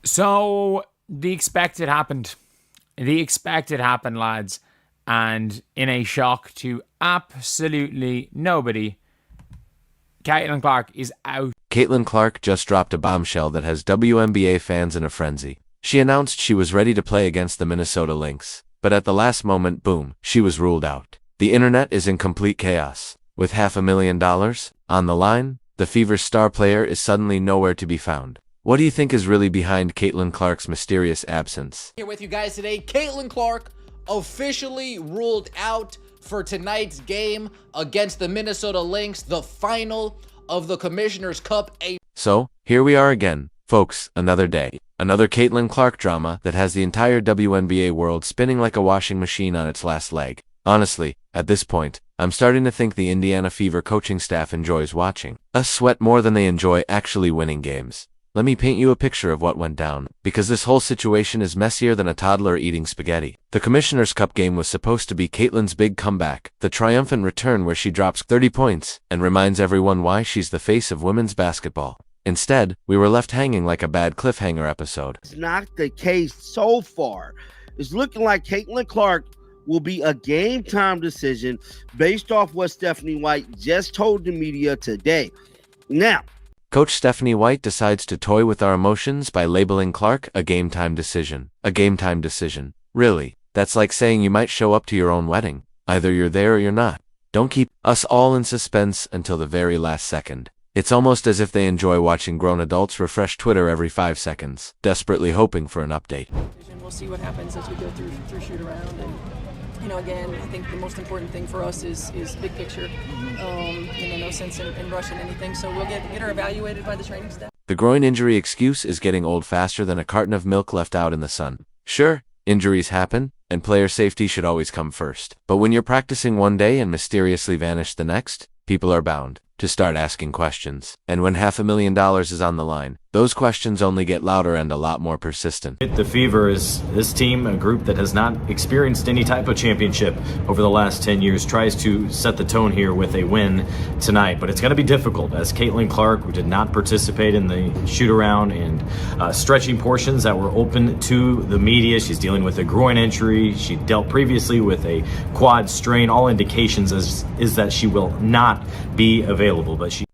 So the expected happened. The expected happened, lads. And in a shock to absolutely nobody, Caitlin Clark is out. Caitlin Clark just dropped a bombshell that has WNBA fans in a frenzy. She announced she was ready to play against the Minnesota Lynx, but at the last moment, boom, she was ruled out. The internet is in complete chaos. With $500,000 on the line, the Fever's star player is suddenly nowhere to be found. What do you think is really behind Caitlin Clark's mysterious absence? Here with you guys today, Caitlin Clark officially ruled out for tonight's game against the Minnesota Lynx, the final of the Commissioner's Cup. So, here we are again, folks, another day. Another Caitlin Clark drama that has the entire WNBA world spinning like a washing machine on its last leg. Honestly, at this point, I'm starting to think the Indiana Fever coaching staff enjoys watching us sweat more than they enjoy actually winning games. Let me paint you a picture of what went down, because this whole situation is messier than a toddler eating spaghetti. The Commissioner's Cup game was supposed to be Caitlin's big comeback, the triumphant return where she drops 30 points and reminds everyone why she's the face of women's basketball. Instead, we were left hanging like a bad cliffhanger episode. It's not the case so far. It's looking like Caitlin Clark will be a game-time decision based off what Stephanie White just told the media today. Now, Coach Stephanie White decides to toy with our emotions by labeling Clark a game-time decision. A game-time decision. Really, that's like saying you might show up to your own wedding. Either you're there or you're not. Don't keep us all in suspense until the very last second. It's almost as if they enjoy watching grown adults refresh Twitter every 5 seconds, desperately hoping for an update. We'll see what happens as we go through shoot around. And again, I think the most important thing for us is big picture. No sense in rushing anything. So we'll get her evaluated by the training staff. The groin injury excuse is getting old faster than a carton of milk left out in the sun. Sure, injuries happen, and player safety should always come first. But when you're practicing one day and mysteriously vanish the next, people are bound to start asking questions. And when $500,000 is on the line, those questions only get louder and a lot more persistent. The Fever is this team, a group that has not experienced any type of championship over the last 10 years, tries to set the tone here with a win tonight. But it's going to be difficult as Caitlin Clark, who did not participate in the shoot-around and stretching portions that were open to the media. She's dealing with a groin injury. She dealt previously with a quad strain. All indications is that she will not be available.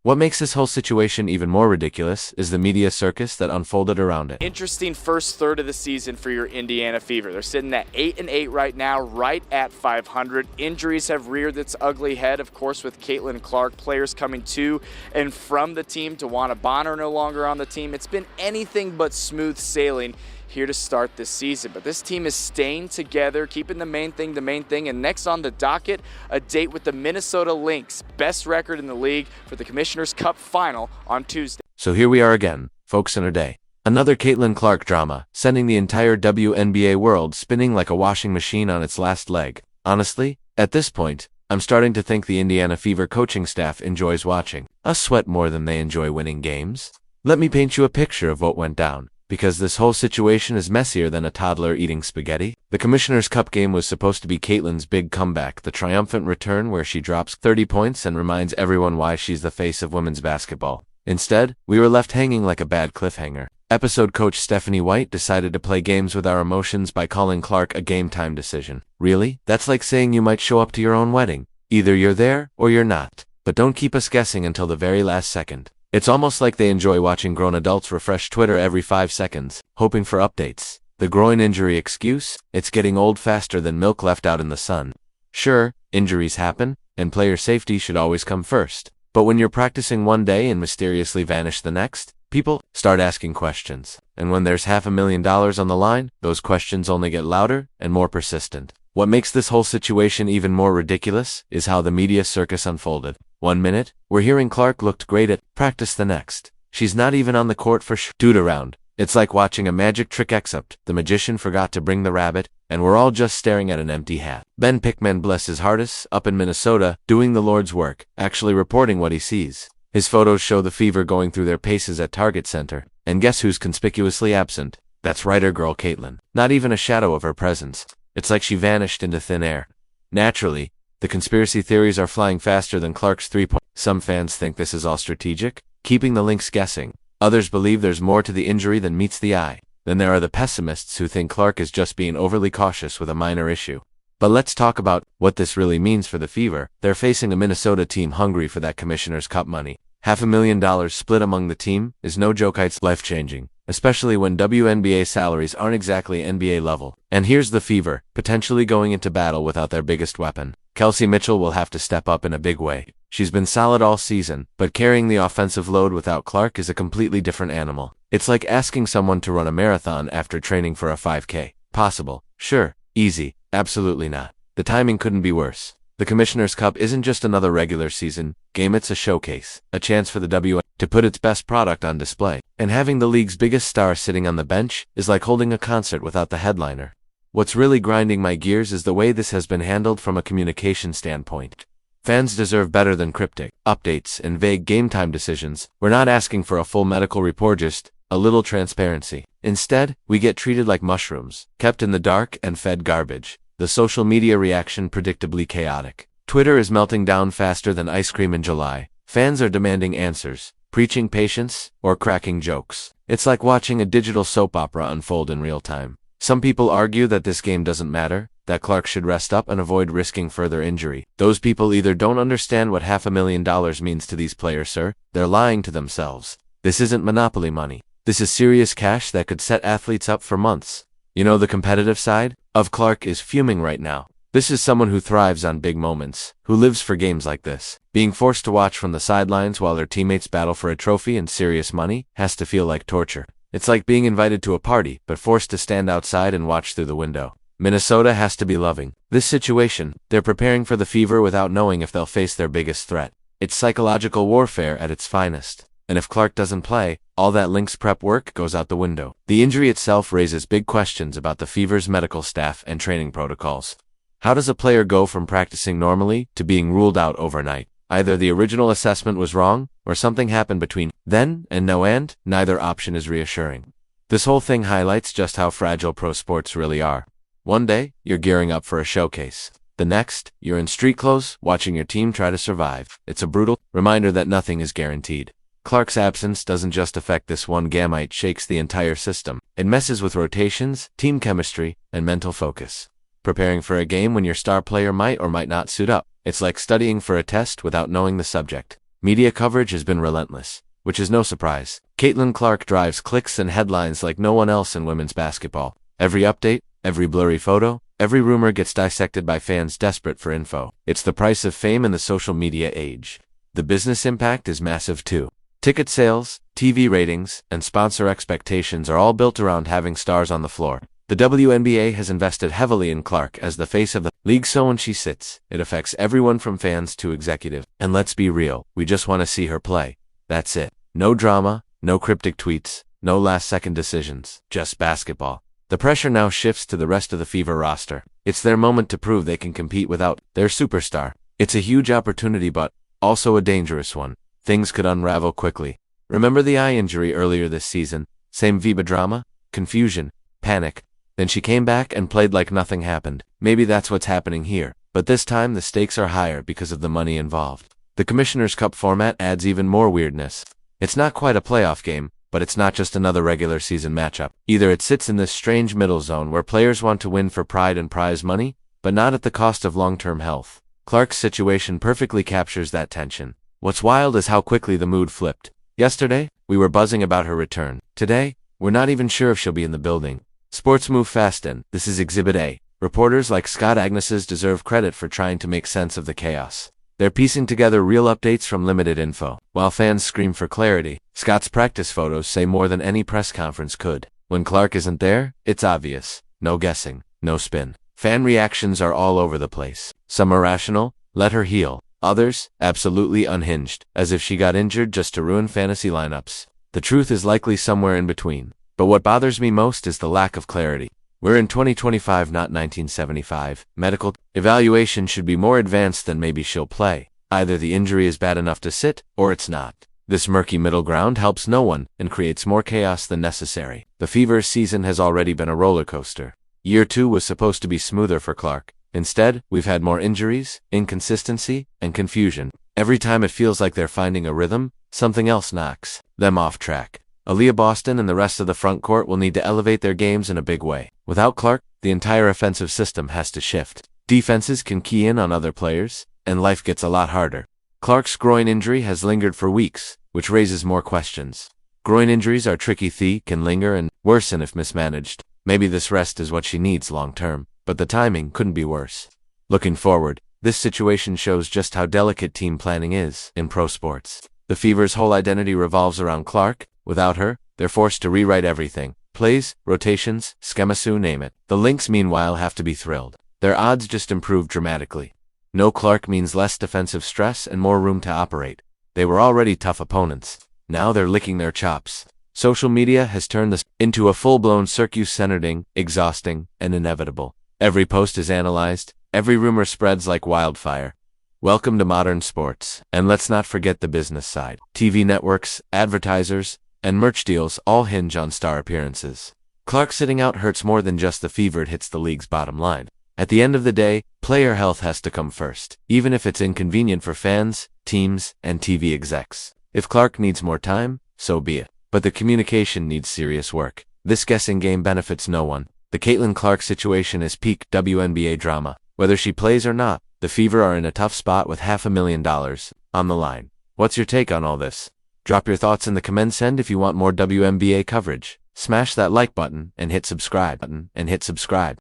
What makes this whole situation even more ridiculous is the media circus that unfolded around it. Interesting first third of the season for your Indiana Fever. They're sitting at 8-8 right now, right at 500. Injuries have reared its ugly head, of course, with Caitlin Clark. Players coming to and from the team. Tawana Bonner no longer on the team. It's been anything but smooth sailing here to start this season. But this team is staying together, keeping the main thing, and next on the docket, a date with the Minnesota Lynx, best record in the league for the Commissioner's Cup final on Tuesday. So here we are again, folks, in a day. Another Caitlin Clark drama, sending the entire WNBA world spinning like a washing machine on its last leg. Honestly, at this point, I'm starting to think the Indiana Fever coaching staff enjoys watching us sweat more than they enjoy winning games. Let me paint you a picture of what went down, because this whole situation is messier than a toddler eating spaghetti. The Commissioner's Cup game was supposed to be Caitlin's big comeback, the triumphant return where she drops 30 points and reminds everyone why she's the face of women's basketball. Instead, we were left hanging like a bad cliffhanger. Episode coach Stephanie White decided to play games with our emotions by calling Clark a game-time decision. Really? That's like saying you might show up to your own wedding. Either you're there or you're not. But don't keep us guessing until the very last second. It's almost like they enjoy watching grown adults refresh Twitter every 5 seconds, hoping for updates. The groin injury excuse? It's getting old faster than milk left out in the sun. Sure, injuries happen, and player safety should always come first. But when you're practicing one day and mysteriously vanish the next, people start asking questions. And when there's $500,000 on the line, those questions only get louder and more persistent. What makes this whole situation even more ridiculous is how the media circus unfolded. 1 minute, we're hearing Clark looked great at practice. The next, she's not even on the court for shoot-around. It's like watching a magic trick, except the magician forgot to bring the rabbit, and we're all just staring at an empty hat. Ben Pickman, bless his heartus, up in Minnesota, doing the Lord's work, actually reporting what he sees. His photos show the Fever going through their paces at Target Center, and guess who's conspicuously absent? That's right, our girl Caitlin. Not even a shadow of her presence. It's like she vanished into thin air. Naturally, the conspiracy theories are flying faster than Clark's 3-point. Some fans think this is all strategic, keeping the Lynx guessing. Others believe there's more to the injury than meets the eye. Then there are the pessimists who think Clark is just being overly cautious with a minor issue. But let's talk about what this really means for the Fever. They're facing a Minnesota team hungry for that Commissioner's Cup money. $500,000 split among the team is no joke. It's life-changing, especially when WNBA salaries aren't exactly NBA level. And here's the Fever, potentially going into battle without their biggest weapon. Kelsey Mitchell will have to step up in a big way. She's been solid all season, but carrying the offensive load without Clark is a completely different animal. It's like asking someone to run a marathon after training for a 5K. Possible? Sure. Easy? Absolutely not. The timing couldn't be worse. The Commissioner's Cup isn't just another regular season game, it's a showcase, a chance for the WNBA to put its best product on display. And having the league's biggest star sitting on the bench is like holding a concert without the headliner. What's really grinding my gears is the way this has been handled from a communication standpoint. Fans deserve better than cryptic updates and vague game time decisions. We're not asking for a full medical report, just a little transparency. Instead, we get treated like mushrooms, kept in the dark and fed garbage. The social media reaction predictably chaotic. Twitter is melting down faster than ice cream in July. Fans are demanding answers, preaching patience, or cracking jokes. It's like watching a digital soap opera unfold in real time. Some people argue that this game doesn't matter, that Clark should rest up and avoid risking further injury. Those people either don't understand what $500,000 means to these players, sir. They're lying to themselves. This isn't monopoly money. This is serious cash that could set athletes up for months. You know, the competitive side of Clark is fuming right now. This is someone who thrives on big moments, who lives for games like this. Being forced to watch from the sidelines while their teammates battle for a trophy and serious money has to feel like torture. It's like being invited to a party, but forced to stand outside and watch through the window. Minnesota has to be loving this situation. They're preparing for the Fever without knowing if they'll face their biggest threat. It's psychological warfare at its finest. And if Clark doesn't play, all that Lynx prep work goes out the window. The injury itself raises big questions about the Fever's medical staff and training protocols. How does a player go from practicing normally to being ruled out overnight? Either the original assessment was wrong, or something happened between then and now, and neither option is reassuring. This whole thing highlights just how fragile pro sports really are. One day, you're gearing up for a showcase. The next, you're in street clothes, watching your team try to survive. It's a brutal reminder that nothing is guaranteed. Clark's absence doesn't just affect this one game, it shakes the entire system. It messes with rotations, team chemistry, and mental focus. Preparing for a game when your star player might or might not suit up. It's like studying for a test without knowing the subject. Media coverage has been relentless, which is no surprise. Caitlin Clark drives clicks and headlines like no one else in women's basketball. Every update, every blurry photo, every rumor gets dissected by fans desperate for info. It's the price of fame in the social media age. The business impact is massive too. Ticket sales, TV ratings, and sponsor expectations are all built around having stars on the floor. The WNBA has invested heavily in Clark as the face of the league, so when she sits, it affects everyone from fans to executive. And let's be real, we just want to see her play. That's it. No drama, no cryptic tweets, no last-second decisions, just basketball. The pressure now shifts to the rest of the Fever roster. It's their moment to prove they can compete without their superstar. It's a huge opportunity, but also a dangerous one. Things could unravel quickly. Remember the eye injury earlier this season? Same Viva drama? Confusion? Panic? Then she came back and played like nothing happened. Maybe that's what's happening here. But this time the stakes are higher because of the money involved. The Commissioner's Cup format adds even more weirdness. It's not quite a playoff game, but it's not just another regular season matchup. Either it sits in this strange middle zone where players want to win for pride and prize money, but not at the cost of long-term health. Clark's situation perfectly captures that tension. What's wild is how quickly the mood flipped. Yesterday, we were buzzing about her return. Today, we're not even sure if she'll be in the building. Sports move fast, and this is Exhibit A. Reporters like Scott Agnes's deserve credit for trying to make sense of the chaos. They're piecing together real updates from limited info. While fans scream for clarity, Scott's practice photos say more than any press conference could. When Clark isn't there, it's obvious. No guessing, no spin. Fan reactions are all over the place. Some are rational, let her heal. Others, absolutely unhinged, as if she got injured just to ruin fantasy lineups. The truth is likely somewhere in between. But what bothers me most is the lack of clarity. We're in 2025, not 1975. Medical evaluation should be more advanced than maybe she'll play. Either the injury is bad enough to sit, or it's not. This murky middle ground helps no one and creates more chaos than necessary. The Fever season has already been a roller coaster. Year 2 was supposed to be smoother for Clark. Instead, we've had more injuries, inconsistency, and confusion. Every time it feels like they're finding a rhythm, something else knocks them off track. Aaliyah Boston and the rest of the front court will need to elevate their games in a big way. Without Clark, the entire offensive system has to shift. Defenses can key in on other players, and life gets a lot harder. Clark's groin injury has lingered for weeks, which raises more questions. Groin injuries are tricky, can linger and worsen if mismanaged. Maybe this rest is what she needs long term, but the timing couldn't be worse. Looking forward, this situation shows just how delicate team planning is in pro sports. The Fever's whole identity revolves around Clark. Without her, they're forced to rewrite everything. Plays, rotations, schemasu, name it. The Lynx, meanwhile, have to be thrilled. Their odds just improved dramatically. No Clark means less defensive stress and more room to operate. They were already tough opponents. Now they're licking their chops. Social media has turned this into a full-blown circus, centering, exhausting, and inevitable. Every post is analyzed. Every rumor spreads like wildfire. Welcome to modern sports. And let's not forget the business side. TV networks, advertisers, and merch deals all hinge on star appearances. Clark sitting out hurts more than just the Fever. It hits the league's bottom line. At the end of the day, player health has to come first, even if it's inconvenient for fans, teams, and TV execs. If Clark needs more time, so be it. But the communication needs serious work. This guessing game benefits no one. The Caitlin Clark situation is peak WNBA drama. Whether she plays or not, the Fever are in a tough spot with $500,000 on the line. What's your take on all this? Drop your thoughts in the comments, and if you want more WNBA coverage, smash that like button and hit subscribe.